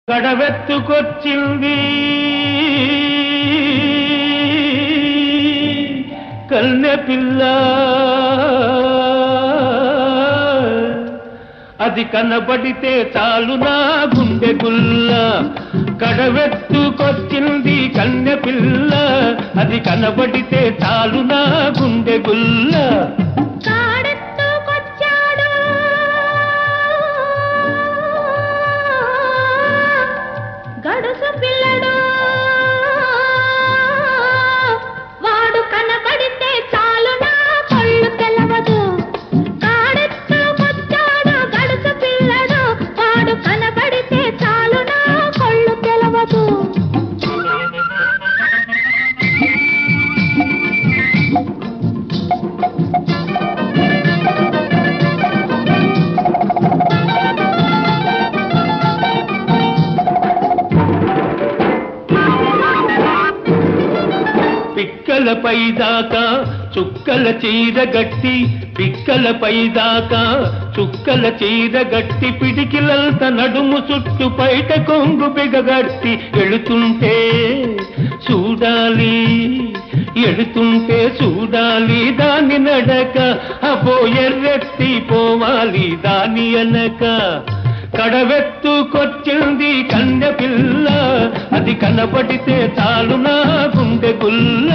గడవెత్తుకొచ్చింది కన్నె పిల్ల, అది కనబడితే చాలు నా గుండె గుల్ల. గడవెత్తుకొచ్చింది కన్నె పిల్ల, అది కనబడితే చాలు నా గుండె గుల్ల. గడుసు పిల్లడు వాడు కనబడితే చాలు నా కళ్ళు తెలవదు. కాడెత్తుకొచ్చాడు గడుసు పిల్లడు, వాడు కనబడితే చాలు నా కళ్ళు తెలవదు. పిక్కలపై దాకా చుక్కల చీరగట్టి, పిక్కలపై దాకా చుక్కల చీరగట్టి, పిడికిలంత నడుము చుట్టు పైట కొంగు బిగగట్టి ఎడుతుంటే చూడాలి, ఎడుతుంటే చూడాలి దాని నడక. అపో ఎర్రెత్తి పోవాలి దాని అనక. కడవెత్తుకొచ్చింది కన్నె పిల్ల, అది కనబడితే చాలు నా గుండె గుల్ల.